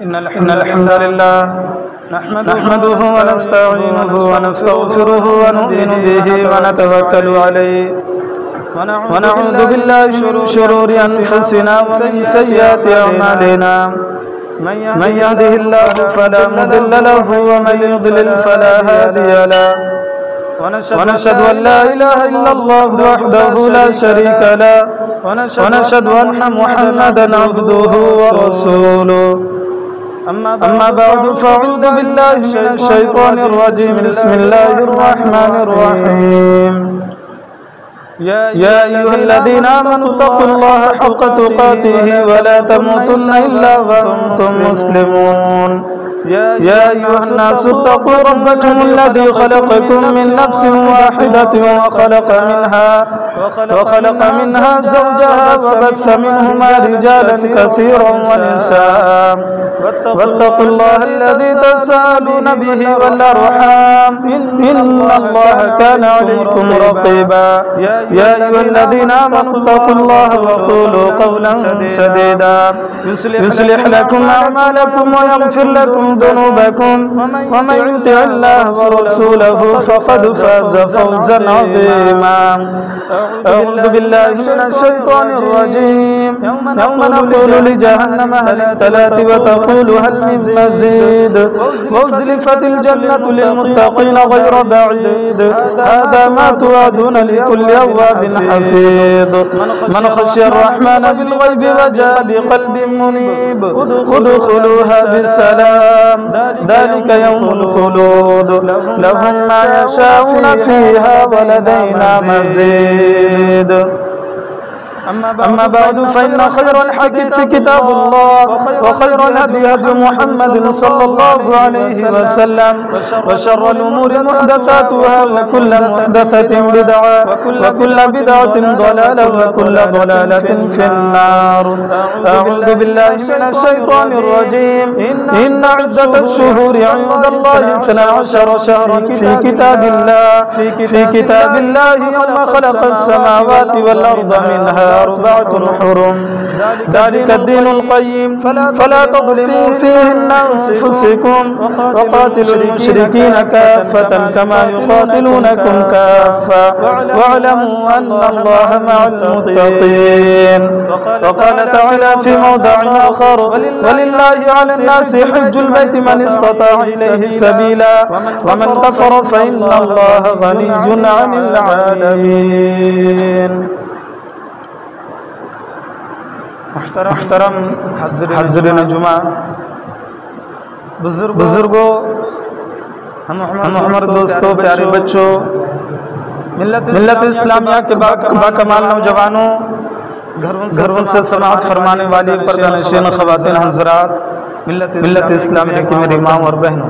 إن الحمد لله نحمده ونستعينه ونستغفره ونؤمن به ونتوكل عليه ونعوذ بالله من شرور أنفسنا ومن سيئات أعمالنا من يهده الله فلا مضل له ومن يضلل فلا هادي له ونشهد أن لا إله إلا الله وحده لا شريك له ونشهد أن محمدا عبده ورسوله أما بعد فأعوذ بالله من الشيطان الرجيم بسم الله الرحمن الرحيم يا أيها الذين آمنوا اتقوا الله حق تقاته ولا تموتن إلا وأنتم مسلمون يا أيها الناس اتقوا ربكم الذي خلقكم من نفس واحدة وخلق منها زوجها وبث منهما رجالا كثيرا ونساء واتقوا الله الذي تساءلون به والأرحام إن الله كان عليكم رقيبا يا أيها الذين آمنوا اتقوا الله وقولوا قولا سديدا يصلح لكم أعمالكم ويغفر لكم ذنوبكم ومن يطع الله ورسوله فقد فاز فوزا عظيما أعوذ بالله من الشيطان الرجيم يوم نقول لجهنم هل امتلأت وتقول هل من مزيد وأزلفت الجنة للمتقين غير بعيد هذا ما توعدون لكل أواب حفيظ من خشي الرحمن بالغيب وجاء بقلب منيب ادخلوها بسلام ذلك يوم الخلود لهم ما يشاءون فيها ولدينا مزيد أما بعد فإن خير الحديث كتاب الله وخير الهدي هدي محمد صلى الله عليه وسلم وشر الأمور محدثاتها وكل محدثة بدعة وكل بدعة ضلالة وكل ضلالة في النار أعوذ بالله من الشيطان الرجيم إن عدة الشهور عند الله 12 شهرا في كتاب الله يوم خلق السماوات والأرض منها 4 حرم ذلك الدين القيم فلا تظلموا فيهن أنفسكم وقاتلوا المشركين كافة كما يقاتلونكم كافة واعلموا أن الله مع المتقين وقال تعالى في موضع آخر ولله على الناس حج البيت من استطاع إليه سبيلا ومن كفر فإن الله غني عن العالمين محترم حضرین جمعہ بزرگوں ہم عمر دوستوں پیارے بچوں ملت اسلامیہ کے باکمال نوجوانوں گھروں سے سماعت فرمانے والی پردہ نشین خواتین حضرات ملت اسلامیہ کی میری ماں اور بہنوں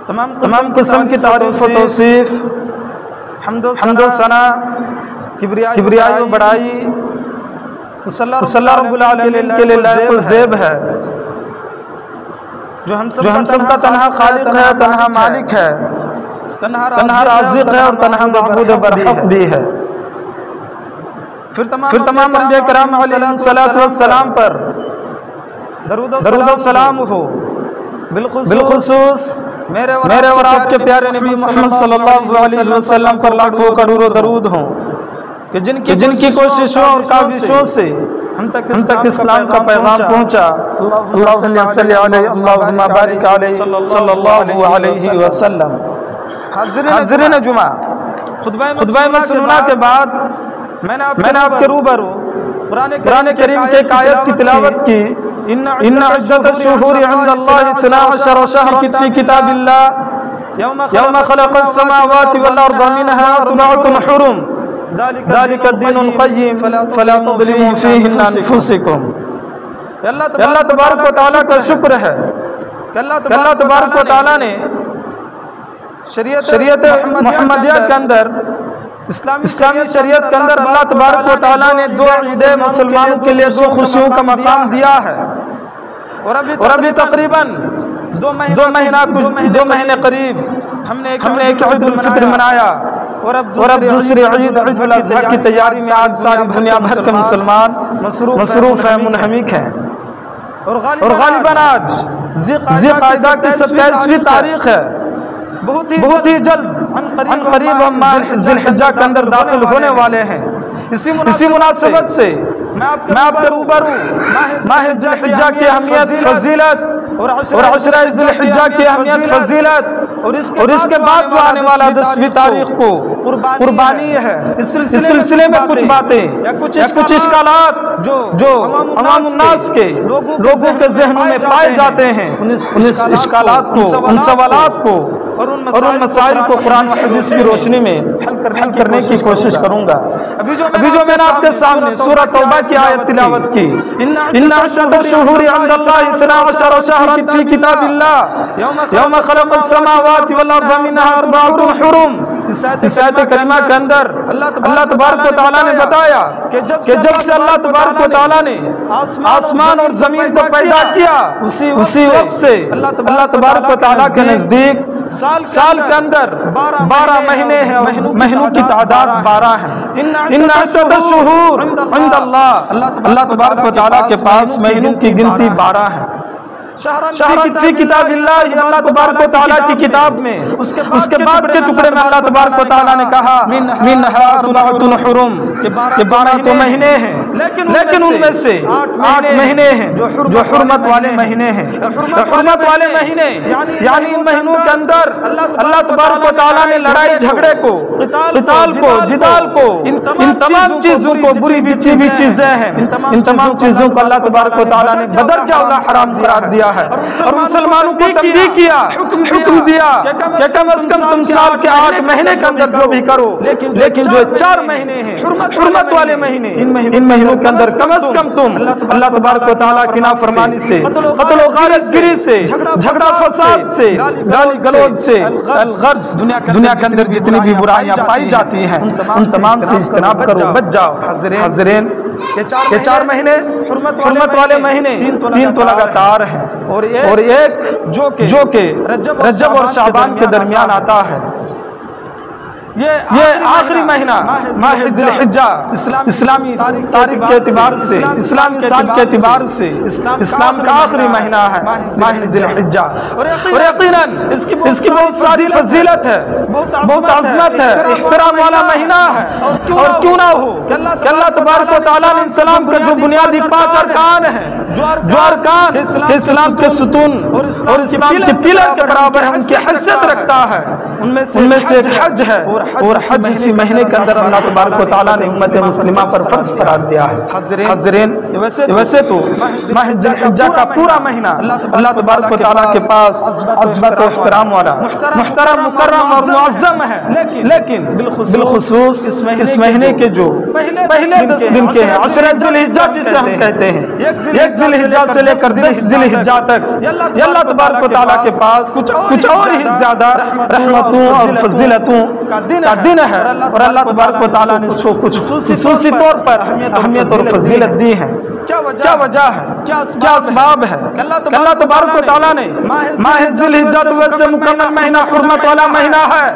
تمام قسم کی تعریف و توصیف حمد و ثنا کبریائی و بڑائی صلی اللہ رب العالمین کے لئے لائق و زیب ہے جو ہم سب کا تنہا خالق ہے تنہا مالک ہے تنہا رازق ہے اور تنہا معبود برحق بھی ہے پھر تمام انبیاء کرام علیہ السلام پر درود و سلام ہو بالخصوص میرے اور آپ کے پیارے نبی محمد صلی اللہ علیہ وسلم پر لاکھوں کروڑوں درود ہوں کہ جن کی کوششوں اور کاوشوں سے ہم تک اسلام کا پیغام پہنچا اللہم بارک علیہ صلی اللہ علیہ وسلم حاضرین جمعہ خطبہ مسنونہ کے بعد میں نے آپ کے روبرو قرآن کریم کے ایک آیت کی تلاوت کی ان عدت الشہور عند اللہ 12 شہر فی کتاب اللہ یوم خلق السماوات والارض منها 4 حرم ذلك الدين القيم فلا تظلموا فيهن انفسكم اللہ تبارک و تعالیٰ کا شکر ہے کہ اللہ تبارک و تعالیٰ نے شریعت محمدیہ کے اندر اسلامی شریعت کے اندر اللہ تبارک و تعالیٰ نے 2 عیدیں مسلمانوں کے لیے 2 خوشیوں کا مقام دیا ہے اور ابھی تقریباً 2 مہینے قریب ہم نے ایک عید الفطر منایا اور اب دوسری عید عید الاضحیٰ کی تیاری میں آج ساری دنیا بھر کے مسلمان مصروف ہیں، منہمک ہیں، اور غالباً آج ذی قعدہ کی 27ویں تاریخ ہے۔ بہت ہی جلد ان قریب ہم ذی الحجہ کے اندر داخل ہونے والے ہیں۔ اسی مناسبت سے میں آپ کے روبرو ماہ ذی الحجہ کی اہمیت، فضیلت اور عشرہ ذی الحجہ کی اہمیت، فضیلت اور اس کے بعد جو آنے والا 10ویں تاریخ کو قربانی ہے، اس سلسلے میں کچھ باتیں یا کچھ اشکالات جو عوام الناس کے لوگوں کے ذہنوں میں پائے جاتے ہیں، ان اشکالات کو، ان سوالات کو اور ان مسائل کو قرآن و حدیث کی روشنی میں حل کرنے کی کوشش کروں گا۔ ابھی جو میں نے آپ کے سامنے سورہ توبہ کی آیت تلاوت کی، ان عدۃ الشہور عند اللہ 12 شہرا فی کتاب اللہ یوم خلق السماوات والارض منها 4 حرم، اس آیت کریمہ کے اندر اللہ تبارک و تعالیٰ نے بتایا کہ جب سے اللہ تبارک و تعالیٰ نے آسمان اور زمین کو پیدا کیا، اسی وقت سے اللہ تبارک و تعالیٰ کے نزدیک سال کے اندر 12 مہینے ہیں، مہینوں کی تعداد 12 ہے۔ ان عدۃ الشہور عند اللہ تبارک و تعالیٰ کے پاس مہینوں کی گنتی 12 ہے۔ شہر فی کتاب اللہ، اللہ تبارک و تعالیٰ کی کتاب میں اس کے بعد کے ٹکڑے میں اللہ تبارک و تعالیٰ نے کہا منہا اربعۃ حرم، کہ 12 تو مہینے ہیں، لیکن ان میں سے 8 مہینے ہیں جو حرمت والے مہینے ہیں۔ حرمت والے مہینے یعنی ان مہینوں کے اندر اللہ تبارک و تعالیٰ نے لڑائی جھگڑے کو، قتال کو، جدال کو، ان تمام چیزوں کو، بری جتنی بھی چیزیں ہیں، ان تمام چیزوں کو اللہ تبارک و تعالیٰ نے بدرجہ اولی حرام قرار دیا ہے، اور مسلمانوں کو تنبیہ کیا، حکم دیا کہ کم از کم تم سال کے 8 مہینے کے اندر جو بھی کرو، لیکن جو 4 مہینے ہیں حرمت والے مہینے، ان مہینوں کے اندر کم از کم تم اللہ تبارک و تعالیٰ کی نافرمانی سے، قتل و غارت گری سے، جھگڑا فساد سے، گالی گلوچ سے، الغرض، دنیا کے اندر جتنی بھی برائیاں پائی جاتی ہیں ان تمام سے اجتناب کرو، بچ جاؤ۔ حاضرین، یہ 4 مہینے حرمت والے مہینے 3 تو لگاتار ہیں، اور ایک جو کہ رجب اور شعبان کے درمیان آتا ہے۔ یہ آخری مہینہ ماہ ذی الحجہ اسلامی تاریخ کے اعتبار سے، اسلامی سال کے اعتبار سے اسلام کا آخری مہینہ ہے ماہ ذی الحجہ، اور یقیناً اس کی بہت ساری فضیلت ہے، بہت عظمت ہے، احترام والا مہینہ ہے، اور کیوں نہ ہو کہ اللہ تبارک و تعالیٰ نے اسلام کا جو بنیادی 5 ارکان ہیں، جو ارکان اسلام کے ستون اور اسلام کے پلر کے برابر ہیں، ان کی حیثیت رکھتا ہے، ان میں سے ایک حج ہے، اور حج اسی مہینے کے اندر اللہ تبارک و تعالیٰ نے امت مسلمہ پر فرض قرار دیا ہے۔ حاضرین، ویسے تو ماہ ذی الحجہ کا پورا مہینہ اللہ تبارک و تعالیٰ کے پاس عظمت و احترام والا، محترم، مکرم اور معظم ہے، لیکن بالخصوص اس مہینے کے جو پہلے 10 دن کے ہیں، عشرہ ذی الحجہ جسے ہم کہتے ہیں، 1 ذی الحجہ سے لے کر 10 ذی الحجہ تک، یہ اللہ تبارک و تعالیٰ کے پاس کچھ اور ہی زیادہ رحمتوں اور فضیلتوں کا دن ہے، اور اللہ تبارک و تعالیٰ نے اس کو کچھ خصوصی طور پر اہمیت اور فضیلت دی ہے۔ کیا وجہ ہے، کیا اسباب ہے کہ اللہ تبارک و تعالیٰ نے ماہ ذی الحجہ تو ویسے مکمل مہینہ، حرمت والا مہینہ ہے،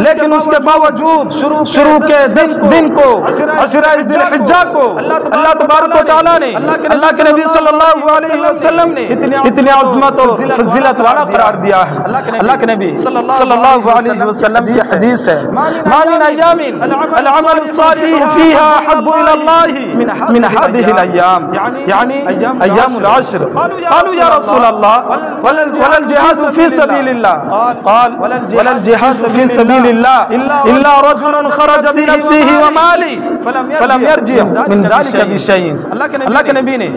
لیکن اس کے باوجود شروع کے 10 دن کو، عشرہ ذی الحجہ کو، اللہ تبارک و تعالیٰ نے، اللہ کے نبی صلی اللہ علیہ وسلم نے اتنی عظمت اور فضیلت والا قرار دیا ہے۔ اللہ کے نبی صلی اللہ علیہ وسلم کی حدیث ہے، ما من ایام العمل الصالح فيها احب الى الله من هذه الايام، یعنی ایام العشر۔ قالوا یا رسول اللہ ولا الجهاد في سبيل الله، قال ولا الجهاد في سبيل الله الا رجل خرج بنفسه وماله فلم يرجع من ذلك بشيء۔ اللہ کے نبی نے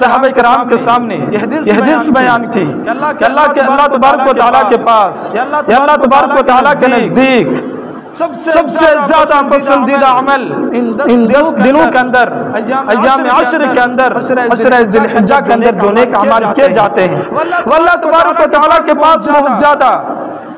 صحابہ کرام کے سامنے یہ حدیث بیان کی کہ اللہ تبارک و تعالیٰ کے پاس، یا اللہ تبارک و تعالیٰ کے نزدیک سب سے زیادہ پسندیدہ عمل ان 10 دنوں کے اندر، ایام عشر کے اندر، عشرہ ذی الحجہ کے اندر جو نیک اعمال کیے جاتے ہیں، وہ اللہ تبارک و تعالیٰ کے پاس بہت زیادہ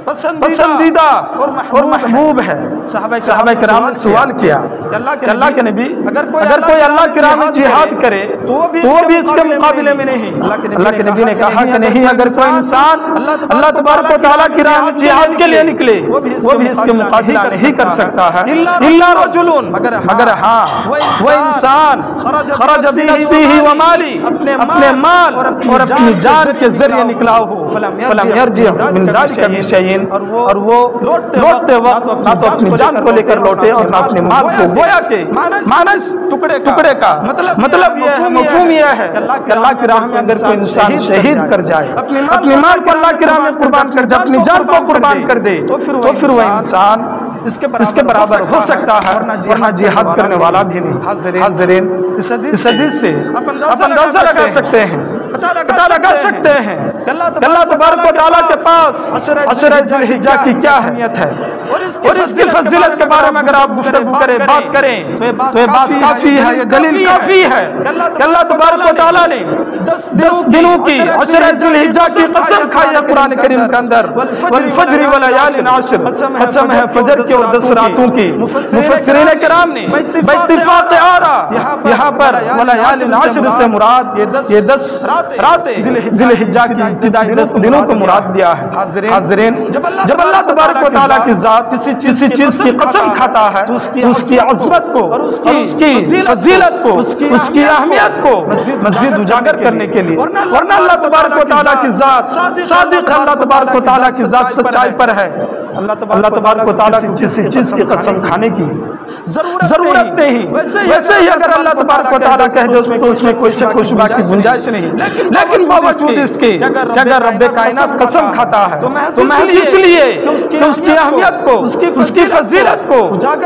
پسندیدہ اور محبوب ہے۔ صحابہ کرام نے سوال کیا کہ اللہ کے نبی اگر کوئی اللہ کی راہ میں جہاد کرے تو وہ بھی اس کے مقابلے میں نہیں؟ اللہ کے نبی نے کہا کہ نہیں، اگر کوئی انسان اللہ تبارک و تعالیٰ کی راہ میں جہاد کے لیے نکلے وہ بھی اس کے مقابلہ نہیں کر سکتا ہے، الا رجل، مگر ہاں وہ انسان خرج بنفسه ومالی، اپنے مال اور اپنی جان کے ذریعے نکلا ہو، فلم یرجع من ذلک بشیء، اور وہ لوٹتے وقت نہ تو اپنی جان کو لے کر لوٹے اور نہ اپنے مال کو، گویا کہ مانس ٹکڑے کا مطلب یہ ہے، مفہوم یہ ہے کہ اللہ کی راہ میں اگر کوئی انسان شہید کر جائے، اپنے مال کو اللہ کی راہ میں قربان کر جائے، اپنی جان کو قربان کر دے، تو پھر وہ انسان اس کے برابر ہو سکتا ہے، ورنہ جہاد کرنے والا بھی نہیں۔ حاضرین، اس حدیث سے آپ اندازہ لگا سکتے ہیں، پتہ لگا سکتے ہیں کہ اللہ تبارک و تعالیٰ کے پاس عشرہ ذی الحجہ کی کیا اہمیت ہے، اور اس کی فضیلت کے بارے میں اگر آپ گفتگو کریں، بات کریں تو یہ بات کافی ہے، یہ دلیل کافی ہے کہ اللہ تبارک و تعالیٰ نے 10 دنوں کی عشرہ ذی الحجہ کی قسم کھائی ہے قرآن کریم کے اندر، والفجر ولیال عشر، قسم ہے فجر کی اور 10 راتوں کی۔ مفسرین کرام نے باتفاق آرا یہاں پر ولیال عشر سے مراد یہ 10 راتیں ذی الحجہ کی ابتدائی 10 دنوں کو مراد لیا ہے۔ حاضرین، جب اللہ تبارک و تعالیٰ کی ذات کسی چیز کی قسم کھاتا ہے تو اس کی عظمت کو اور اس کی فضیلت کو، اس کی اہمیت کو مزید اجاگر کرنے کے لیے، ورنہ اللہ تبارک و تعالیٰ کی ذات صادق ہے، اللہ تبارک و تعالیٰ کی ذات سچائی پر ہے۔ اللہ تبارک و تعالیٰ کو کسی چیز کی قسم کھانے کی ضرورت نہیں، ویسے ہی اگر اللہ تبارک و تعالیٰ کہہ دے تو اس میں کوئی شک و شبہ کی گنجائش نہیں، لیکن باوجود اس کے کہ اگر رب کائنات قسم کھاتا ہے تو محض اس لیے کہ اس کی اہمیت کو، اس کی فضیلت کو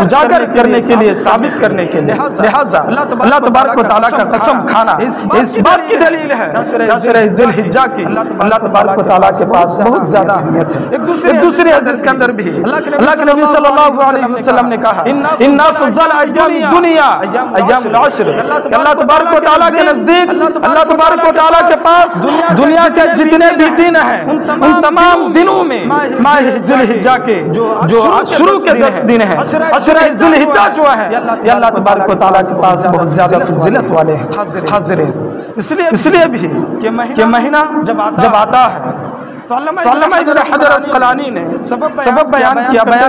اجاگر کرنے کے لیے، ثابت کرنے کے لیے، لہذا اللہ تبارک و تعالیٰ کا قسم کھانا اس بات کی دلیل ہے عشرہ ذی الحجہ کی اللہ تبارک و تعالیٰ کے پاس بہت زیادہ اہمیت ہے۔ ایک دوسری حدیث کے اندر بھی اللہ کے نبی صلی اللہ علیہ وسلم نے کہا ان افضل ایام الدنیا ایام العشر، اللہ تبارک و تعالیٰ کے نزدیک، اللہ تبارک و تعالیٰ کے پاس دنیا کے جتنے بھی دن ہیں ان تمام دنوں میں ماہ ذی الحجہ کے جو شروع کے 10 دن ہیں، عشرہ ذی الحجہ جو ہے یہ اللہ تبارک و تعالیٰ کے پاس بہت زیادہ فضیلت والے ہیں۔ حاضرین، اس لیے بھی کہ مہینہ جب آتا ہے تو علامہ ابن حجر اسقلانی نے سبب بیان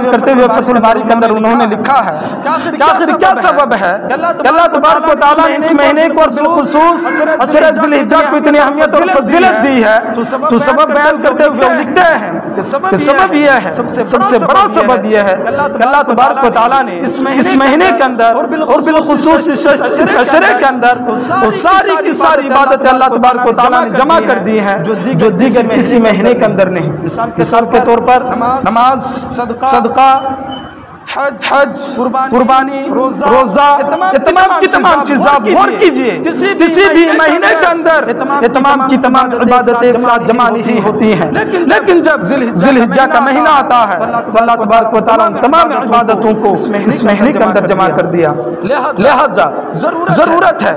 کرتے ہوئے فتح الباری کے اندر انہوں نے لکھا ہے کہ آخر کیا سبب ہے کہ اللہ تبارک و تعالیٰ نے اس مہینے کو اور بالخصوص عشرہ ذی الحجہ کو اتنی اہمیت اور فضیلت دی ہے، تو سبب بیان کرتے ہوئے لکھتے ہیں کہ سبب یہ ہے، سب سے بڑا سبب یہ ہے کہ اللہ تبارک و تعالیٰ نے اس مہینے کے اندر اور بالخصوص اس عشرے کے اندر وہ ساری کی ساری عبادتیں اللہ تبارک و تعالیٰ نے جمع کر دی ہیں جو دیگر کسی مہینے کے اندر نہیں۔ مثال کے طور پر نماز، صدقہ، حج، قربانی، روزہ، تمام کی تمام چیزیں آپ غور کیجئے، کسی بھی مہینے کے اندر یہ تمام کی تمام عبادتیں ایک ساتھ جمع نہیں ہوتی ہیں، لیکن جب ذی الحجہ کا مہینہ آتا ہے تو اللہ تبارک و تعالیٰ نے تمام عبادتوں کو اس مہینے کے اندر جمع کر دیا، لہذا ضرورت ہے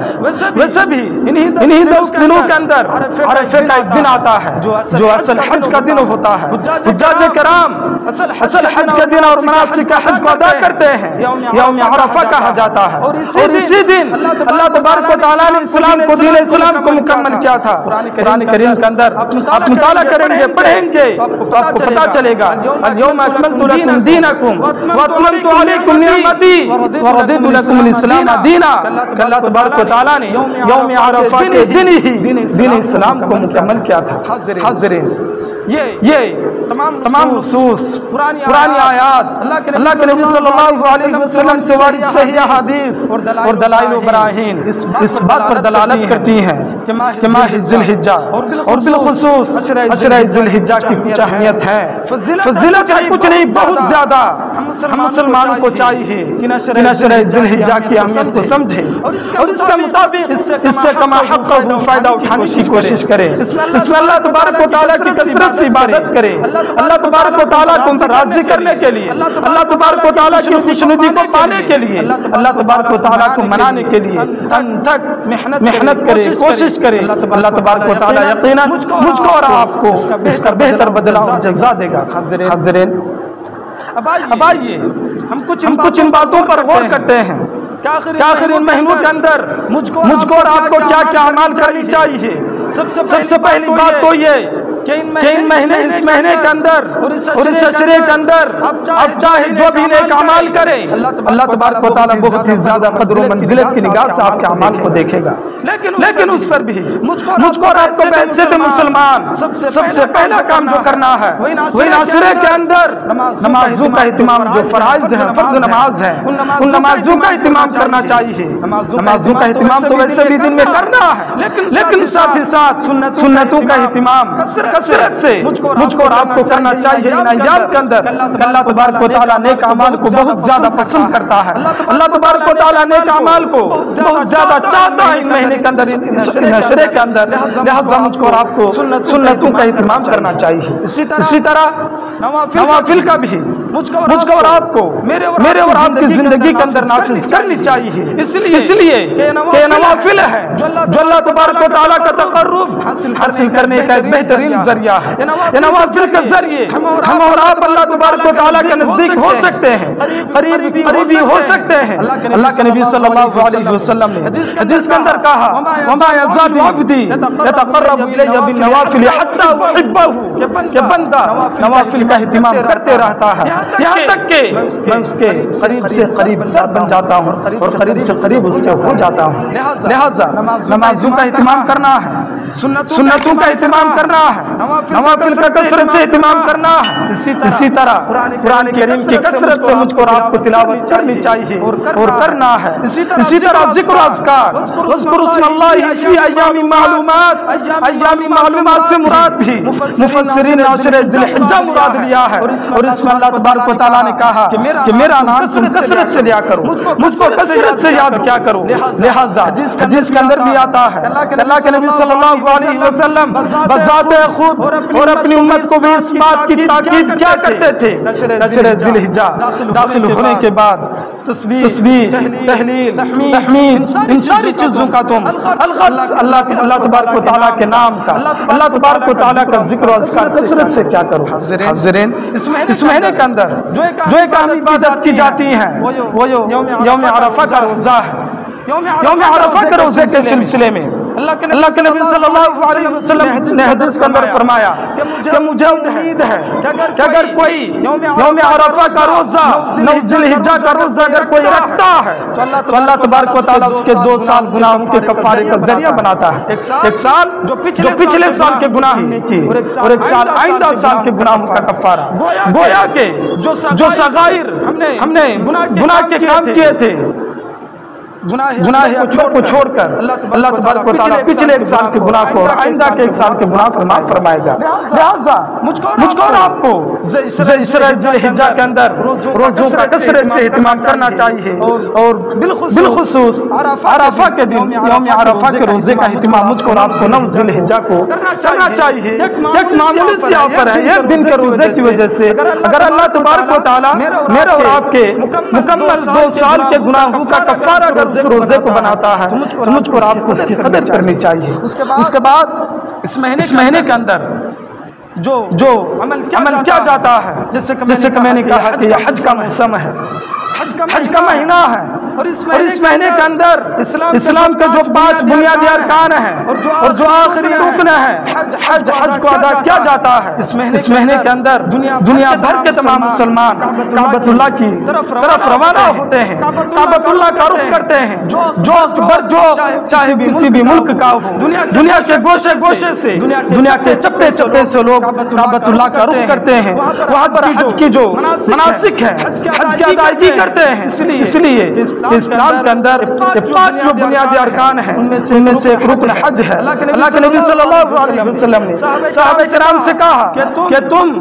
ویسے بھی انہی 10 دنوں کے اندر عرفے کا ایک دن آتا ہے جو اصل حج کا دن ہوتا ہے۔ حجاج کرام اصل حج کا دن اور مناسک حج کو ادا کرتے ہیں، یوم عرفہ کہا جاتا ہے، اور اسی دن اللہ تبارک و تعالیٰ نے اسلام کو، دین اسلام کو مکمل کیا تھا۔ قرآن کریم کے اندر آپ مطالعہ کریں گے، پڑھیں گے تو آپ کو پتہ چلے گا اليوم اکملت لکم دینکم واتممت علیکم نعمتی ورضیت لکم الاسلام دینا، کہ اللہ تبارک و تعالیٰ نے یوم عرفہ کے دن ہی دین اسلام کو مکمل کیا تھا۔ حاضرین، یہ تمام نصوص، پرانی آیات، اللہ کے نبی صلی اللہ علیہ وسلم سے وارد صحیح حدیث اور دلائل و براہین اس بات پر دلالت کرتی ہیں کہ ماہ ذی الحجہ اور بالخصوص عشرہ ذی الحجہ کی کچھ اہمیت ہے، فضیلت ہے، کچھ نہیں، بہت زیادہ۔ ہم مسلمانوں کو چاہیے کہ عشرہ ذی الحجہ کی اہمیت کو سمجھیں اور اس کے مطابق اس سے کما حق فائدہ اٹھانے کی کوشش کریں، اس میں اللہ تبارک و تعالیٰ کی کثرت سے عبادت کریں، اللہ تبارک و تعالیٰ کو راضی کرنے کے لیے، اللہ تبارک و تعالیٰ کی خوشنودی کو پانے کے لیے، اللہ تبارک و تعالیٰ کو منانے کے لیے انتھک محنت کرے، کوشش کرے، اللہ تبارک و تعالیٰ یقیناً مجھ کو اور آپ کو اس کا بہتر بدلہ اور جزا دے گا۔ حاضرین، اب آئیے ہم کچھ ان باتوں پر غور کرتے ہیں کہ آخر ان مہینوں کے اندر مجھ کو اور آپ کو کیا کیا اعمال کرنی چاہیے۔ سب سے پہلی بات تو یہ کہ اس مہینے کے اندر اور اس عشرے کے اندر اب چاہے جو بھی نیک اعمال کرے، اللہ تبارک و تعالیٰ بہت ہی زیادہ قدر و منزلت کی نگاہ سے آپ کے اعمال کو دیکھے گا۔ لیکن اس پر بھی مجھ کو اور آپ کو بحیثیت مسلمان سب سے پہلا کام جو کرنا ہے وہ ان عشرے کے اندر نمازوں کا اہتمام، جو فرائض ہیں، فرض نماز ہیں، ان نمازوں کا اہتمام کرنا چاہیے۔ نمازوں کا اہتمام تو ویسے بھی دن میں کرنا ہے، لیکن ساتھ ہی ساتھ سنتوں کا اہتمام کثرت سے مجھ کو اور آپ کو کرنا چاہیے۔ ان ایام کے اندر اللہ تبارک و تعالیٰ نیک اعمال کو بہت زیادہ پسند کرتا ہے، اللہ تبارک و تعالیٰ نیک اعمال کو بہت زیادہ چاہتا ہے ان مہینے کے اندر، ان عشرے کے اندر، لہذا مجھ کو اور آپ کو سنتوں کا اہتمام کرنا چاہیے۔ اسی طرح نوافل کا بھی مجھ کو اور آپ کو میرے اور آپ کی زندگی کے اندر نافذ کرنی چاہیے، اس لیے کہ نوافل ہے جو اللہ تبارک و تعالیٰ کا تقرب حاصل کرنے کا ایک بہترین ذریعہ ہے۔ یہ نوافل کے ذریعے ہم اور آپ اللہ تبارک و تعالیٰ کے نزدیک ہو سکتے ہیں، قریبی ہو سکتے ہیں۔ اللہ کے نبی صلی اللہ علیہ وسلم نے حدیث کے اندر کہا وَمَا يَزَالُ عَبْدِي يَتَقَرَّبُ إِلَيَّ بِالنَّوَافِلِ حَتَّى أُحِبَّهُ کہ بندہ نوافل کا اہتمام کرتے رہتا ہے یہاں تک کہ میں اس کے قریب سے قریب بن جاتا ہوں اور قریب سے قریب اس کے ہو جاتا ہوں۔ لہذا نمازوں کا اہتمام کرنا ہے، سنتوں کا اہتمام کرنا ہے، نوافل کا کثرت سے اہتمام کرنا ہے۔ اسی طرح قرآن کریم کی کثرت سے مجھ کو اور آپ کو تلاوت کرنی چاہیے اور کرنا ہے۔ اسی طرح ذکر و اذکار، اذکر اسم اللہ فی ایام معلومات، ایام معلومات سے مراد بھی مفسرین نے عشر ذی الحجہ مراد لیا ہے، اور اس میں اللہ تبارک و تعالیٰ نے کہا کہ میرا نام تم کثرت سے لیا کرو، مجھ کو کثرت سے یاد کیا کرو۔ لہذا حدیث کے اندر بھی آتا ہے اللہ کے نبی صلی اللہ علیہ وسلم بذات خود اور اپنی امت کو بھی اس بات کی تاکید کیا کرتے تھے، عشر ذی الحجہ داخل ہونے کے بعد تسبیح، تحلیل، تحمید، ان ساری چیزوں کا تم الغرض اللہ تبارک و تعالیٰ کے نام کا، اللہ تبارک و تعالیٰ کا ذکر و اذکار کثرت سے کیا کرو۔ حاضرین، اس مہینے کے اندر جو ایک اہم عبادت کی جاتی ہے وہ یوم عرفہ کا روزہ ہے۔ یوم عرفہ کے روزے کے سلسلے میں اللہ کے نبی صلی اللہ علیہ وسلم نے حدیث کے اندر فرمایا کہ مجھے امید ہے کہ اگر کوئی یوم عرفہ کا روزہ، ذی الحجہ کا روزہ اگر کوئی رکھتا ہے تو اللہ تبارک و تعالیٰ اس کے 2 سال گناہوں کے کفارے کا ذریعہ بناتا ہے۔ ایک سال جو پچھلے سال کے گناہ نے کی اور ایک سال آئندہ سال کے گناہوں کا کفارہ۔ گویا کہ جو صغائر ہم نے گناہ کے کام کیے تھے، گناہ کو چھوڑ کر اللہ تبارک و تعالیٰ پچھلے ایک سال کے گناہ کو اور آئندہ کے ایک سال کے گناہ کو معاف فرمائے گا۔ لہذا مجھ کو اور آپ کو عشر ذی الحجہ کے اندر روزوں کا کثرت سے اہتمام کرنا چاہیے، اور بالخصوص عرفہ کے دن یوم عرفہ کے روزے کا اہتمام مجھ کو اور آپ کو 9 ذی الحجہ کو کرنا چاہیے۔ ایک معمولی سی آفر ہے، ایک دن کے روزے کی وجہ سے اگر اللہ تبارک و تعالیٰ میرے اور آپ کے مکمل 2 سال کے گناہوں کا کفارہ اگر اس روزے کو بناتا ہے تو مجھ کو اور آپ کو اس کی قدر کرنی چاہیے۔ اس کے بعد اس مہینے کے اندر جو عمل کیا جاتا ہے، جیسے کہ میں نے کہا کہ یہ حج کا موسم ہے، حج کا مہینہ ہے، اور اس مہینے کے اندر اسلام کے جو 5 بنیادی ارکان ہیں اور جو آخری رکن ہے حج کو ادا کیا جاتا ہے۔ اس مہینے کے اندر دنیا بھر کے تمام مسلمان کعبۃ اللہ کی طرف روانہ ہوتے ہیں، کعبۃ اللہ کا رخ کرتے ہیں، جو چاہے کسی بھی ملک کا ہو، دنیا کے گوشے سے، دنیا کے چپے سے لوگ کعبۃ اللہ کا رخ کرتے ہیں۔ وہاں پر حج کی جو مناسک ہے، حج کی ادائیگی کرتے ہیں، اس لیے اسلام کے اندر 5 جو بنیادی ارکان ہیں ان میں سے ایک رکن حج ہے۔ اللہ کے نبی صلی اللہ علیہ وسلم نے صحابہ کرام سے کہا کہ تم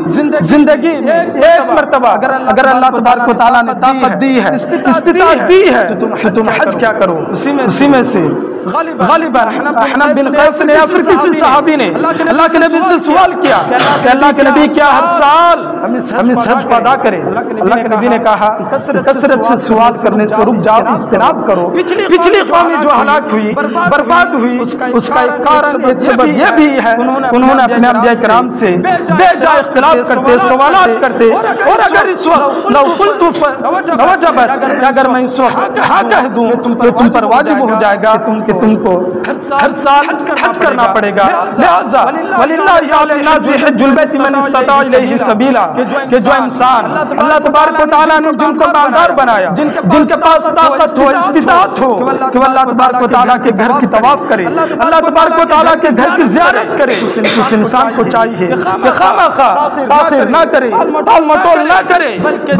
زندگی میں ایک مرتبہ اگر اللہ تبارک و تعالیٰ نے طاقت دی ہے، استطاعت دی ہے، تو تم حج کیا کرو، اسی میں سے غالباً احنف بن قیس نے یا پھر کسی صحابی نے اللہ کے نبی سے سوال کیا کہ اللہ کے نبی کیا ہر سال ہم اس حج کو ادا کریں؟ اللہ کے نبی نے کہا کثرت سے سوال کرنے سے رک جاؤ، اجتناب کرو۔ پچھلی قومی جو ہلاک ہوئی، برباد ہوئی، اس کا ایک کارن، ایک سبب یہ بھی ہے انہوں نے اپنے انبیاء کرام سے بے جا اختلاف کرتے، سوالات کرتے، اور اگر اس وقت لو قلت وجبت، اگر میں اس وقت ہاں کہہ دوں تو تم پر واجب ہو جائے گا کہ تم کو ہر سال حج کرنا پڑے گا۔ لہذا وَلِلَّهِ عَلَى النَّاسِ حِجُّ الْبَيْتِ مَنِ اسْتَطَاعَ إِلَيْهِ سَبِيلًا، کہ جو انسان اللہ تبارک و تعالیٰ نے جن کو باغدار بنایا، جن کے پاس طاقت ہو، استطاعت ہو، کہ وہ اللہ تبارک و تعالیٰ کے گھر کی طواف کرے، اللہ تبارک و تعالیٰ کے گھر کی زیارت کرے، اس انسان کو چاہیے کہ خامخواہ تاخیر نہ کرے، ٹال مٹول نہ کرے،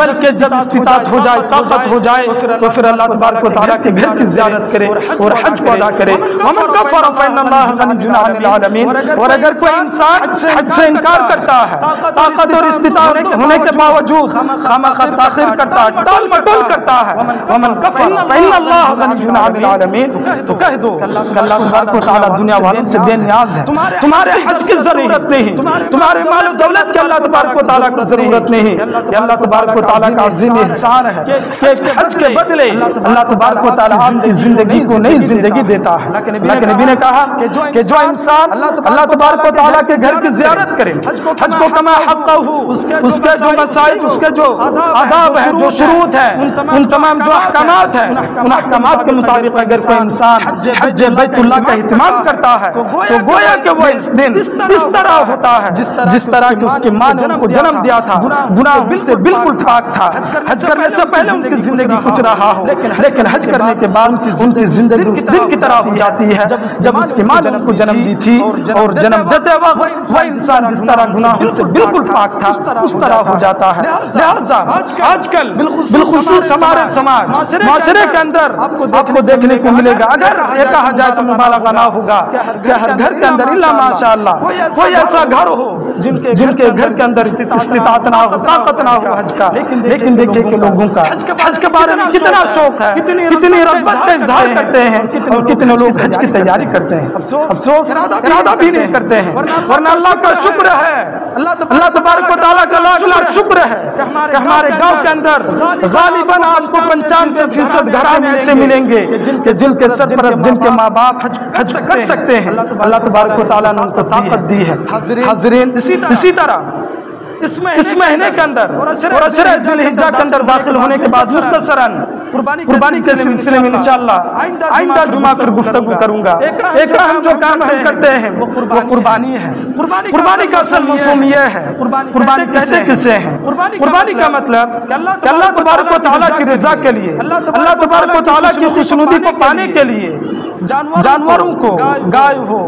بلکہ جب استطاعت ہو جائے، طاقت ہو جائے تو پھر اللہ تبارک و تعالیٰ کے گھر کی زیارت کرے اور حج کو ادا کرے۔ وَمَنْ كَفَرَ فَإِنَّ اللَّهَ غَنِيٌّ عَنِ الْعَالَمِينَ، اور اگر کوئی انسان حج سے انکار کرتا ہے، طاقت اور استطاعت ہونے کے باوجود خامخواہ تاخیر کرتا ہے، ٹال مٹول کرتا ہے، وَمَنْ كَفَرَ فَإِنَّ اللَّهَ غَنِيٌّ عَنِ الْعَالَمِينَ، تو کہہ دو کہ اللہ تبارک و تعالیٰ دنیا والوں سے بے نیاز ہے، تمہارے حج کی ضرورت نہیں، تمہارے مال و دولت کی اللہ تبارک و تعالیٰ کو ضرورت نہیں۔ یہ اللہ تبارک و تعالیٰ کا عظیم احسان ہے کہ حج کے بدلے اللہ تبارک و تعالیٰ آپ کی زندگی کو نئی زندگی دیتا ہے۔ اللہ کے نبی نے کہا کہ جو انسان اللہ تبارک و تعالیٰ کے گھر کی زیارت کرے، حج کو کما حقہ، اس کے جو مسائل، اس کے جو آداب ہیں، جو شروط ہیں، ان تمام جو احکامات ہیں، ان احکامات کے مطابق اگر کوئی انسان حج بیت اللہ کا اہتمام کرتا ہے تو گویا کہ وہ اس دن اس طرح ہوتا ہے جس طرح کہ اس کی ماں نے ان کو جنم دیا تھا، گناہوں سے بالکل پاک تھا۔ حج کرنے سے پہلے ان کی زندگی کچھ رہا ہو، لیکن حج کرنے کے بعد ان کی زندگی اس دن کی طرح ہو جاتی ہے جب اس کی ماں نے ان کو جنم دی تھی، اور جنم دیتے وقت وہ انسان جس طرح گناہوں سے بالکل پاک تھا اس طرح ہو جاتا ہے۔ لہذا آج کل بالخصوص ہمارے سماج معاشرے کے اندر آپ کو دیکھنے کو ملے گا، اگر یہ کہا جائے تو مبالغہ نہ ہوگا کہ ہر گھر کے اندر الا ماشاءاللہ کوئی ایسا گھر ہو جن کے گھر کے اندر استطاعت نہ ہو، طاقت نہ ہو حج کا، لیکن دیکھیں کہ لوگوں کا حج کے بارے میں کتنا شوق ہے، کتنی رغبت کا اظہار کرتے ہیں، اور کتنے لوگ حج کی تیاری کرتے ہیں، افسوس ارادہ بھی نہیں کرتے ہیں۔ ورنہ اللہ کا شکر ہے، اللہ تبارک و تعالیٰ کا لاکھ لاکھ شکر ہے کہ ہمارے گاؤں کے اندر غالباً آپ کو 95% گھر ایسے ملیں گے کہ جن کے سرپرست، جن کے ماں باپ حج کر سکتے ہیں۔ اللہ تبارک و تعالیٰ نے ان کو طاقت دی ہے۔ حاضرین، اسی طرح اس مہینے کے اندر اور عشرہ ذی الحجہ کے اندر داخل ہونے کے بعد مختصراً قربانی کے سلسلے میں انشاءاللہ آئندہ جمعہ پھر گفتگو کروں گا۔ ایک اہم جو کام ہم کرتے ہیں وہ قربانی ہے۔ قربانی کا اصل مفہوم یہ ہے، قربانی کسے ہیں؟ قربانی کا مطلب کہ اللہ تبارک و تعالیٰ کی رضا کے لیے، اللہ تبارک و تعالیٰ کی خوشنودی کو پانے کے لیے جانوروں کو، گائے ہو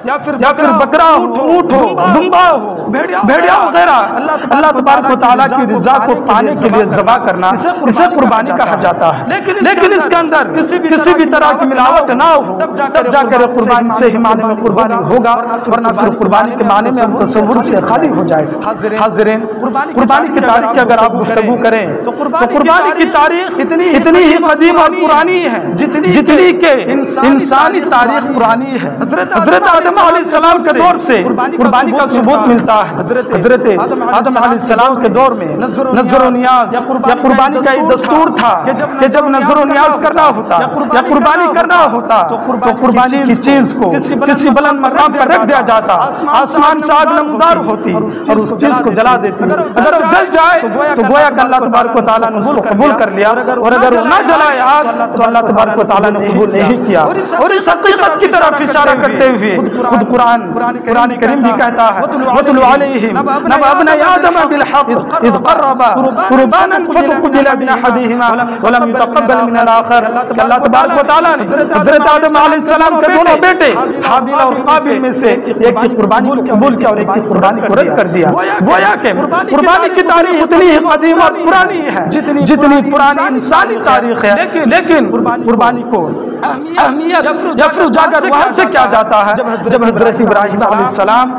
یا پھر بکرا ہو، اونٹ ہو، دمبا ہو، بھیڑیا وغیرہ، اللہ تبارک و تعالیٰ کی رضا کو پانے کے لیے ذبح کرنا، اسے قربانی کہا جاتا ہے۔ لیکن اس کے اندر کسی بھی طرح کی ملاوٹ نہ ہو، تب جا کر قربانی سے ہی معنی میں قربانی ہوگا، ورنہ پھر قربانی کے معنی میں ہم تصور سے خالی ہو جائے گا۔ حاضرین، قربانی کی تاریخ کی اگر آپ گفتگو کریں تو قربانی کی تاریخ اتنی ہی قدیم اور پرانی ہے جتنی کہ انسانی تاریخ پرانی ہے۔ حضرت آدم علیہ السلام کے دور سے قربانی کا ثبوت ملتا ہے۔ حضرت آدم علیہ السلام کے دور میں نذر و نیاز یا قربانی کا ایک دستور تھا کہ جب نذر و نیاز کرنا ہوتا یا قربانی کرنا ہوتا تو قربانی کی چیز کو کسی بلند مقام پر رکھ دیا جاتا، آسمان سے آگ نمودار ہوتی اور اس چیز کو جلا دیتی۔ اگر جل جائے تو گویا کہ اللہ تبارک و تعالیٰ نے اس کو قبول کر لیا، اور اگر وہ نہ جلائے آگ تو اللہ تبارک و تعالیٰ نے قبول نہیں کیا۔ اور اس حقیقت کی طرف اشارہ کرتے ہوئے خود قرآن کریم بھی کہتا ہے وَاتْلُ عَلَيْهِمْ نَبَأَ ابْنَيْ آدَمَ بِالْحَقِّ إِذْ قَرَّبَا قُرْبَانًا فَتُقُبِّلَ مِنْ أَحَدِهِمَا وَلَمْ يُتَقَبَّلْ مِنَ الْآخَرِ۔ اللہ تبارک و تعالیٰ نے حضرت آدم علیہ السلام کے دونوں بیٹے حابیل اور قابیل میں سے ایک کی قربانی کو قبول کیا اور ایک کی قربانی کو رد کر دیا۔ گویا کہ قربانی کی تاریخ اتنی ہی قدیم اور پرانی ہے جتنی پرانی انسانی تاریخ ہے، لیکن قربانی کو اہمیت یا پھر اجاگر وہاں سے کیا جاتا ہے جب حضرت ابراہیم علیہ السلام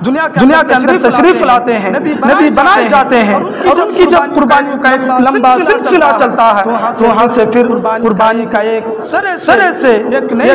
دنیا کے اندر تشریف لاتے ہیں، نبی بنائے جاتے ہیں، اور ان کی جب قربانی کا ایک لمبا سلسلہ چلتا ہے تو وہاں سے پھر قربانی کا ایک سرے سے ایک نئے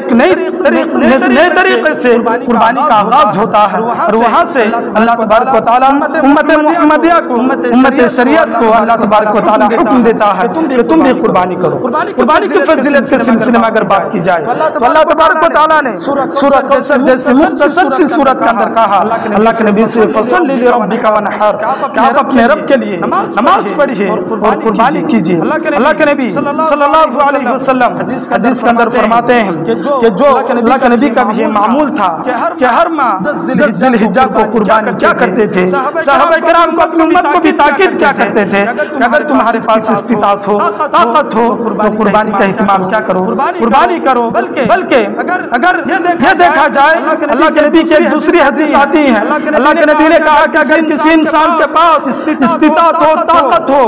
طریقے سے قربانی کا آغاز ہوتا ہے، اور وہاں سے اللہ تبارک و تعالیٰ امت محمدیہ کو، امت شریعت کو اللہ تبارک و تعالیٰ حکم دیتا ہے کہ تم بھی قربانی کرو۔ قربانی کی فضیلت کے سلسلے میں اگر بات کی جائے تو اللہ تبارک و تعالیٰ نے سورۃ کوثر جیسے مختصر سی سورت کے اندر کہا اللہ کے نبی سے فصلی لربک وانحر، کہ آپ اپنے رب کے لیے نماز پڑھیے اور قربانی کیجیے۔ اللہ کے نبی صلی اللہ علیہ وسلم حدیث کے اندر فرماتے ہیں کہ جو اللہ کے نبی کا بھی معمول تھا کہ ہر ماہ ذی الحجہ کو قربانی کیا کرتے تھے، صحابہ کرام کو اپنی امت کو بھی تاکید کیا کرتے تھے کہ اگر تمہارے پاس استطاعت ہو، طاقت ہو تو قربانی کا اہتمام کیا کرو، قربانی کرو۔ بلکہ اگر یہ دیکھا جائے اللہ کے نبی کی ایک دوسری حدیث آتی ہے، اللہ کے نبی نے کہا کہ اگر کسی انسان کے پاس استطاعت ہو، طاقت ہو،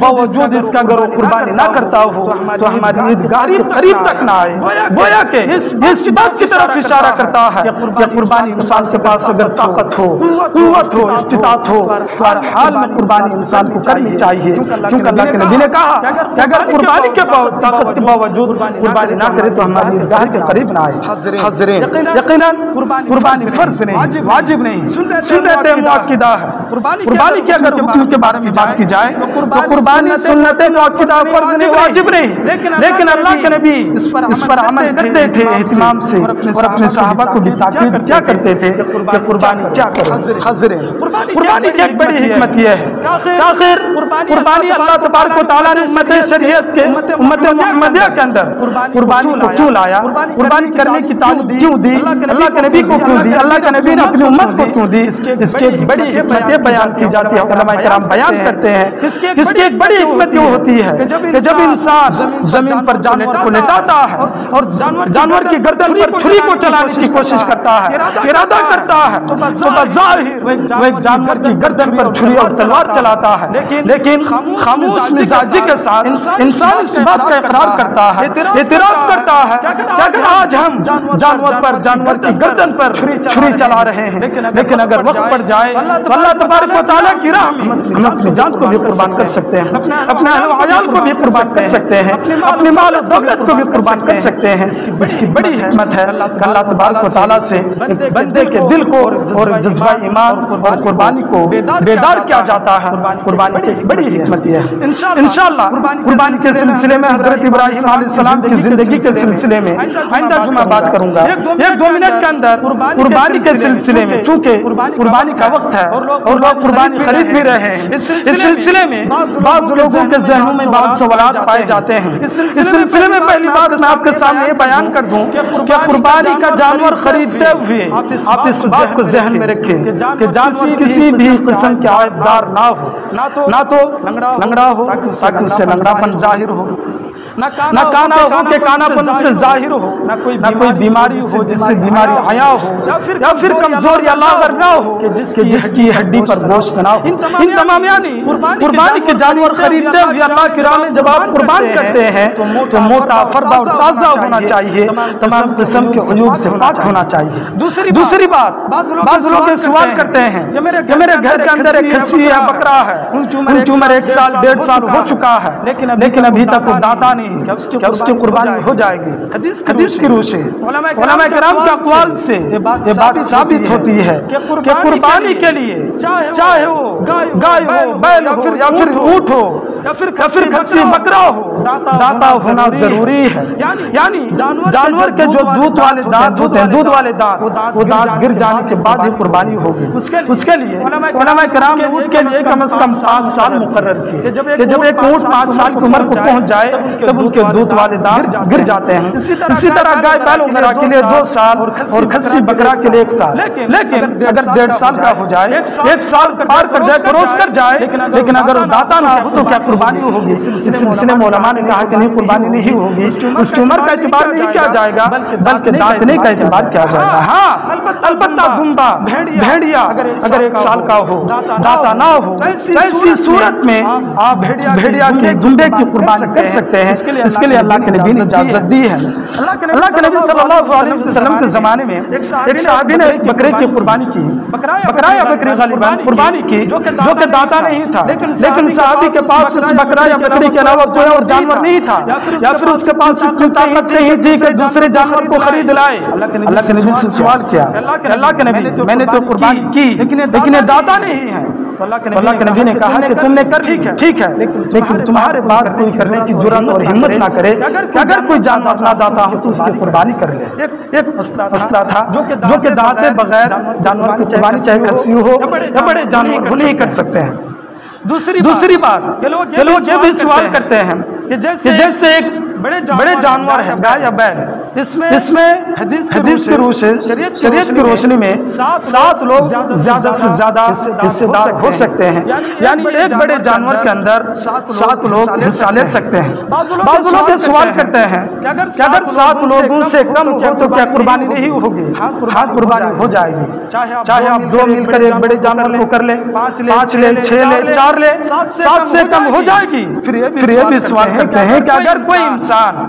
باوجود اس کا اگر وہ قربانی نہ کرتا ہو تو ہماری عیدگاہ قریب تک نہ آئے۔ گویا کہ اس بات کی طرف اشارہ کرتا ہے کہ قربانی انسان کے پاس اگر طاقت ہو، قوت ہو، استطاعت ہو تو ہر حال میں قربانی انسان کو کرنی چاہیے، کیونکہ اللہ کے نبی نے کہا کہ اگر قربانی کے طاقت کے باوجود قربانی نہ کرے تو ہماری عیدگاہ کے قریب نہ آئے۔ حاضرین، یقیناً قربانی فرض نہیں، واجب نہیں، سنت مؤکدہ ہے۔ قربانی کے اگر حکم کے بارے میں بات کی جائے تو قربانی سنت مؤکدہ، فرض نہیں، واجب نہیں، لیکن اللہ کے نبی اس پر عمل کرتے تھے اہتمام سے، اور اپنے صحابہ کو بھی تاکید کیا کرتے تھے کہ قربانی کیا کرو۔ حاضرین، قربانی کی ایک بڑی حکمت یہ ہے کہ آخر قربانی اللہ تبارک و تعالیٰ نے امت شریعت کے، امت محمدیہ کے اندر قربانی کو کیوں لایا، قربانی کرنے کی تعلیم کیوں دی، اللہ کے نبی کو کیوں دی، اللہ کے نبی نے اپنی امت کو کیوں دی، اس کی ایک بڑی حکمتیں بیان کی جاتی ہے، علماء کرام بیان کرتے ہیں۔ اس کی ایک بڑی حکمت یہ ہوتی ہے کہ جب انسان زمین پر جانور کو لٹاتا ہے اور جانور کی گردن پر چھری کو چلانے کی کوشش کرتا ہے، ارادہ کرتا ہے، تو بظاہر وہ ایک جانور کی گردن پر چھری اور تلوار چلاتا ہے، لیکن خاموش مزاجی کے ساتھ انسان اس بات کا اقرار کرتا ہے، اعتراف کرتا ہے کہ اگر آج ہم جانور کی گردن پر چھری چلا رہے ہیں، لیکن اگر وقت پڑ جائے تو اللہ تبارک و تعالیٰ کی راہ میں ہم اپنی جان کو بھی قربان کر سکتے ہیں، اپنے اہل و عیال کو بھی قربان کر سکتے ہیں، اپنے مال و دولت کو بھی قربان کر سکتے ہیں۔ اس کی بڑی حکمت ہے کہ اللہ تبارک و تعالیٰ سے بندے کے دل کو اور جذبہ ایمان اور قربانی کو بیدار کیا جاتا ہے۔ قربانی کی بڑی حکمت یہ ہے۔ انشاءاللہ قربانی کے سلسلے میں حضرت ابراہیم علیہ السلام کی زندگی کے سلسلے میں آئندہ جمعہ بات کروں گا، ایک دو منٹ کے اندر قربانی کے سلسلے میں، چونکہ قربانی کا وقت ہے اور لوگ قربانی خرید بھی رہے ہیں، اس سلسلے میں بعض لوگوں کے ذہنوں میں بعض سوالات پائے جاتے ہیں۔ اس سلسلے میں پہلی بات میں آپ کے سامنے یہ بیان کر دوں کہ قربانی کا جانور خریدتے ہوئے آپ اس بات کو ذہن میں رکھیں کہ جانور کسی بھی قسم کے عیب دار نہ ہو، نہ تو لنگڑا ہو تاکہ اس سے لنگڑا پن ظاہر ہو، نہ کانا ہو کہ کانا پن سے ظاہر ہو، نہ کوئی بیماری ہو جس سے بیماری حیا ہو، یا پھر کمزور یا لاغر نہ ہو کہ جس کی ہڈی پر گوشت نہ ہو۔ ان تمام یعنی قربانی کے جانور خریدتے ہوئے اللہ کی راہ میں جب آپ قربان کرتے ہیں تو موٹا فردہ اور تازہ ہونا چاہیے، تمام قسم کے عیوب سے پاک ہونا چاہیے۔ دوسری بات، بعض لوگ سوال کرتے ہیں کہ میرے گھر کے اندر ایک کھسی ہے، بکرا ہے، ان کی عمر 1 سال 1.5 سال ہو چکا ہے، لیکن ابھی تک وہ داتا نہیں، کیا اس کی قربانی ہو جائے گی؟ حدیث کی روح سے، علماء کرام کے اقوال سے یہ بات ثابت ہوتی ہے کہ قربانی کے لیے چاہے وہ گائے ہو، بیل ہو، یا پھر اونٹ ہو، یا پھر کھسی بکرا ہو، داتا ہونا ضروری ہے۔ یعنی جانور کے جو دودھ والے دانت ہوتے ہیں، دودھ والے دانت، وہ دانت گر جانے کے بعد ہی قربانی ہوگی۔ اس کے لیے علماء کرام نے اونٹ کے لیے کم از کم 5 سال مقرر کیے کہ جب ایک اونٹ 5 سال کی عمر کو پہنچ جائے تب ان کے دودھ والے دانت گر جاتے ہیں۔ اسی طرح گائے بیل وغیرہ کے لیے 2 سال اور کھسی بکرا کے لیے 1 سال، لیکن اگر 1.5 سال کا ہو جائے، 1 سال پار کر جائے، کروس کر جائے، لیکن اگر وہ داتا نہ ہو تو کیا قربانی ہوگی؟ اس سلسلے میں علماء نے کہا کہ نہیں، قربانی نہیں ہوگی، اس کی عمر کا اعتبار نہیں کیا جائے گا بلکہ دانتنے کا اعتبار کیا جائے گا۔ ہاں البتہ دمبا، بھیڑیا اگر 1 سال کا ہو، داتا نہ ہو، تو ایسی صورت میں آپ بھیڑیا کے دمبے کی قربانی کر سکتے ہیں، اس کے لیے اللہ کے نبی نے اجازت دی ہے۔ اللہ کے نبی صلی اللہ علیہ وسلم کے زمانے میں ایک صحابی نے ایک بکرے کی قربانی کی، بکرا یا بکری غالباً قربانی کی، جو کہ داتا نہیں تھا، لیکن صحابی کے پاس اس بکرا یا بکری کے علاوہ کوئی اور جانور نہیں تھا، یا پھر اس کے پاس اتنی طاقت نہیں تھی کہ دوسرے جانور کو خرید لائے۔ اللہ کے نبی سے سوال کیا، اللہ کے نبی میں نے تو قربانی کی لیکن یہ داتا نہیں ہے۔ تو اللہ کے نبی نے کہا کہ تم نے کر ٹھیک ہے، لیکن تمہارے بعد کوئی کرنے کی جرات اور ہمت نہ کرے کہ اگر کوئی جانور اپنا داتا ہو تو اس کی قربانی کر لے۔ ایک مسئلہ تھا جو کہ داتے بغیر جانور کی قربانی چاہے کھسی ہو یا بڑے جانور وہ نہیں کر سکتے ہیں۔ دوسری بات کہ لوگ یہ بھی سوال کرتے ہیں کہ جیسے ایک بڑے جانور ہے گائے یا بیل، اس میں حدیث کی روشنی شریعت کی روشنی میں 7 لوگ زیادہ سے زیادہ حصے دار ہو سکتے ہیں، یعنی ایک بڑے جانور کے اندر 7 لوگ حصہ لے سکتے ہیں۔ بعض لوگ یہ سوال کرتے ہیں کہ اگر 7 لوگوں سے کم ہو تو کیا قربانی نہیں ہوگی؟ ہاں قربانی ہو جائے گی، چاہے آپ 2 مل کر ایک بڑے جانور کو کر لیں، 5 لے، 6 لے، 4 لے، 7 سے کم ہو جائے گی۔ پھر یہ بھی سوال کرتے ہیں کہ اگر کوئی انسان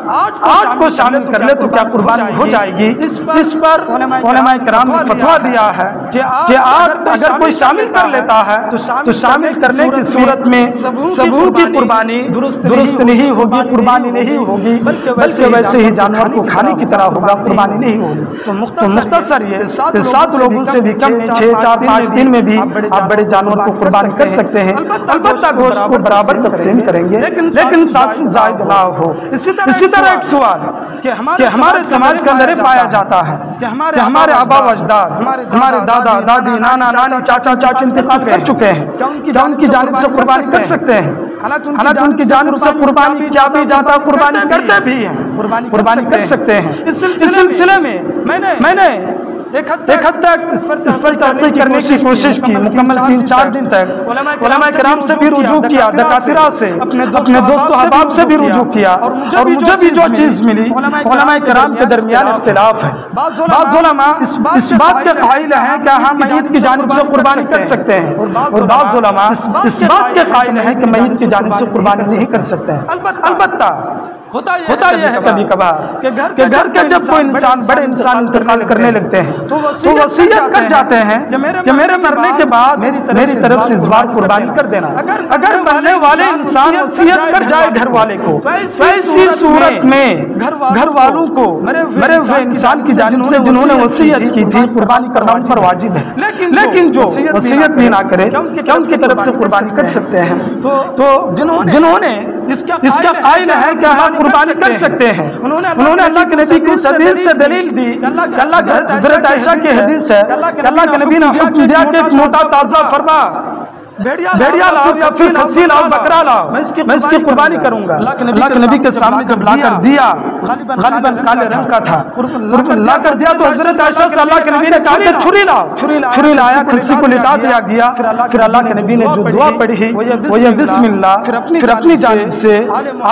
8 کو شامل کر لے تو کیا قربانی ہو جائے گی؟ اس پر علماء کرام نے فتویٰ دیا ہے کہ اگر کوئی شامل کر لیتا ہے تو شامل کرنے کی صورت میں سبوں کی قربانی درست نہیں ہوگی، قربانی نہیں ہوگی، بلکہ ویسے ہی جانور کو کھانے کی طرح ہوگا، قربانی نہیں ہوگی۔ تو مختصر یہ 7 لوگوں سے بھی کم، 6، 4، 5 دن میں بھی آپ بڑے جانور کو قربان کر سکتے ہیں، البتہ گوشت کو برابر تقسیم کریں گے، لیکن 7 سے زائد نہ ہو۔ اسی طرح ایک سوال کہ ہمارے سماج کے اندر پایا جاتا ہے کہ ہمارے آبا و اجداد، ہمارے دادا دادی، نانا نانی، چاچا چاچی انتقال کر چکے ہیں، کیا ان کی جانب سے قربانی کر سکتے ہیں؟ حالانکہ ان کی جانب سے قربانی کیا بھی جاتا، قربانی کرتے بھی ہیں، قربانی کر سکتے ہیں۔ اس سلسلے میں میں نے ایک حد تک اس پر تحقیق کرنے کی کوشش کی، مکمل 3-4 دن تک علماء کرام سے بھی رجوع کیا، دکاترہ سے، اپنے دوست و احباب سے بھی رجوع کیا، اور مجھے بھی جو چیز ملی علماء کرام کے درمیان اختلاف ہے۔ بعض علماء اس بات کے قائل ہیں کہ ہم میت کی جانب سے قربانی کر سکتے ہیں، اور بعض علماء اس بات کے قائل ہیں کہ میت کی جانب سے قربانی نہیں کر سکتے ہیں۔ البتہ ہوتا یہ ہے کبھی کبھار کہ گھر کے جب کوئی انسان، بڑے انسان انتقال کرنے لگتے ہیں تو وصیت کر جاتے ہیں کہ میرے مرنے کے بعد میری طرف سے اس بار قربانی کر دینا۔ اگر مرنے والے انسان وصیت کر جائے گھر والے کو، ایسی صورت میں گھر والوں کو مرے ہوئے انسان کی جانب سے جنہوں نے وصیت کی تھی قربانی کرنا ان پر واجب ہے، لیکن جو وصیت بھی نہ کرے کیا ان کی طرف سے قربانی کر سکتے ہیں؟ تو جنہوں نے اس کا قائل ہے کہ ہم قربانی کر سکتے ہیں، انہوں نے اللہ کے نبی کی حدیث سے دلیل دی کہ حضرت عائشہ کی حدیث ہے کہ اللہ کے نبی نے حکم دیا کہ ایک موٹا تازہ فرما بھیڑیا لاؤ یا پھر کھسی لاؤ، بکرا لاؤ، میں اس کی قربانی کروں گا۔ اللہ کے نبی کے سامنے جب لا کر دیا، غالباً کالے رنگ کا تھا، لا کر دیا تو حضرت عائشہ سے اللہ کے نبی نے کہا کہ چھری لاؤ، چھری لایا، کھسی کو لٹا دیا گیا۔ پھر اللہ کے نبی نے جو دعا پڑھی وہ یہ بسم اللہ، پھر اپنی جانب سے،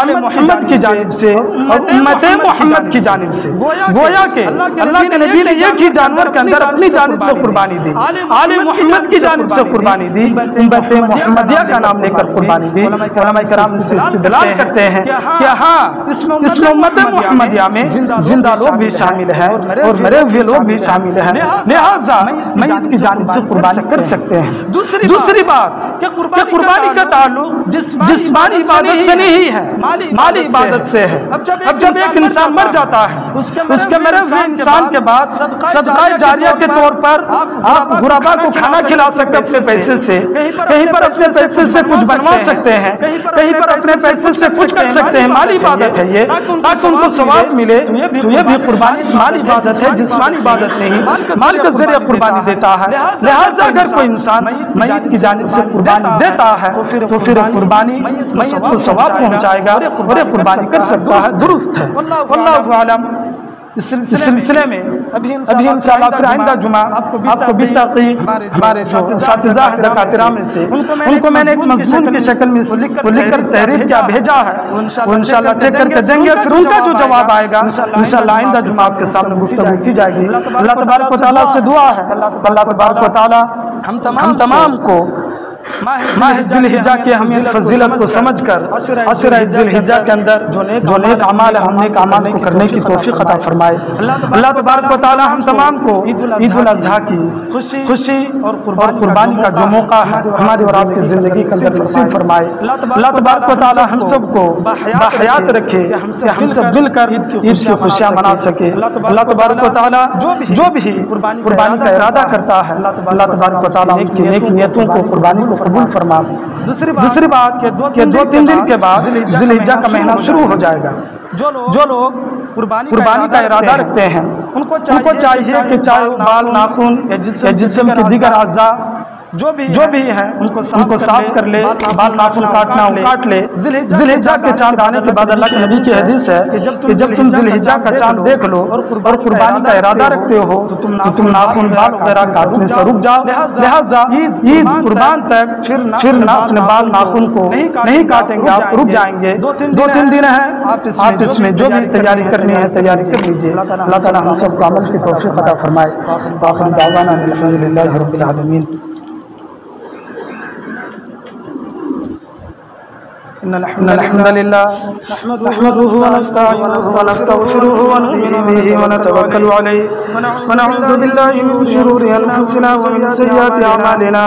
آل محمد کی جانب سے اور امت محمد کی جانب سے، گویا کہ اللہ کے نبی نے ایک ہی جانور کے اندر اپنی جانب سے قربانی دی، آل محمد کی جانب سے قربانی دی، محمدیہ کا نام لے کر قربانی دی۔ علماء کرام سے استدلال کرتے ہیں کہ ہاں اس میں امت محمدیہ میں زندہ لوگ بھی شامل ہیں اور مرے ہوئے لوگ بھی شامل ہیں، لہذا میت کی جانب سے قربانی کر سکتے ہیں۔ دوسری بات کہ قربانی کا تعلق جسمانی عبادت سے نہیں ہے، مالی عبادت سے ہے۔ اب جب ایک انسان مر جاتا ہے اس کے مرے ہوئے انسان کے بعد صدقہ جاریہ کے طور پر آپ غربا کو کھانا کھلا سکتے اپنے پیسے سے، کہیں پر اپنے پیسے سے کچھ بنوا سکتے ہیں، کہیں پر اپنے پیسے سے کچھ کر سکتے ہیں، مالی عبادت ہے یہ، تاکہ ان کو ثواب ملے۔ تو یہ بھی قربانی مالی عبادت ہے، جسمانی عبادت نہیں، مال کے ذریعے قربانی دیتا ہے۔ لہٰذا اگر کوئی انسان میت کی جانب سے قربانی دیتا ہے تو پھر قربانی میت کو ثواب پہنچائے گا اور یہ قربانی کر سکتا ہے، درست ہے۔ واللہ اعلم۔ اس سلسلے میں ابھی انشاءاللہ پھر آئندہ جمعہ آپ کو بالتحقیق ہمارے اساتذہ دکاترہ میں سے ان کو میں نے ایک مضمون کی شکل میں لکھ کر تحریر کیا بھیجا ہے، وہ انشاءاللہ چیک کر کے دیں گے، پھر ان کا جو جواب آئے گا انشاءاللہ آئندہ جمعہ آپ کے سامنے گفتگو کی جائے گی۔ اللہ تبارک و تعالیٰ سے دعا ہے، اللہ تبارک و تعالیٰ ہم تمام کو ماہ ذی الحجہ کی اہمیت فضیلت کو سمجھ کر عشرہ ذی الحجہ کے اندر جو نیک اعمال ہم نیک اعمال کو کرنے کی توفیق عطا فرمائے۔ اللہ تبارک و تعالی ہم تمام کو عید الاضحیٰ کی خوشی اور قربانی کا جو موقع ہے ہماری اور آپ کی زندگی کے اندر نصیب فرمائے۔ اللہ تبارک و تعالی ہم سب کو باحیات رکھے کہ ہم سب مل کر عید کی خوشیاں منا سکے۔ اللہ تبارک و تعالی جو بھی قربانی کا ارادہ کرتا ہے اللہ تبارک و تعالی ان کی نیک نیتوں کو قربانی کو قبول فرما۔ دوسری بات کہ 2-3 دن کے بعد ذی الحجہ کا مہینہ شروع ہو جائے گا۔ جو لوگ قربانی کا ارادہ رکھتے ہیں ان کو چاہیے کہ چاہے بال ناخن یا جسم کے دیگر اعضاء جو بھی ہے ان کو صاف کر لے، بال ناخن کاٹنا ہو کاٹ لے۔ ذی الحجہ کے چاند آنے کے بعد اللہ کے نبی کی حدیث ہے کہ جب تم ذی الحجہ کا چاند دیکھ لو اور قربانی کا ارادہ رکھتے ہو تو تم ناخن بال وغیرہ کاٹنے سے رک جاؤ، لہٰذا عید قربان تک پھر اپنے بال ناخن کو نہیں کاٹیں گے، آپ رک جائیں گے۔ 2-3 دن ہے، آپ اس میں جو بھی تیاری کرنی ہے تیاری کر لیجیے۔ اللہ تعالیٰ ہم سب کو عمل کی توفیق عطا فرمائے۔ وآخر دعوانا الحمدللہ رب العالمین۔ إن الحمد لله نحمده ونستعينه ونستغفره ونؤمن به ونتوكل عليه ونعوذ بالله من شرور أنفسنا ومن سيئات أعمالنا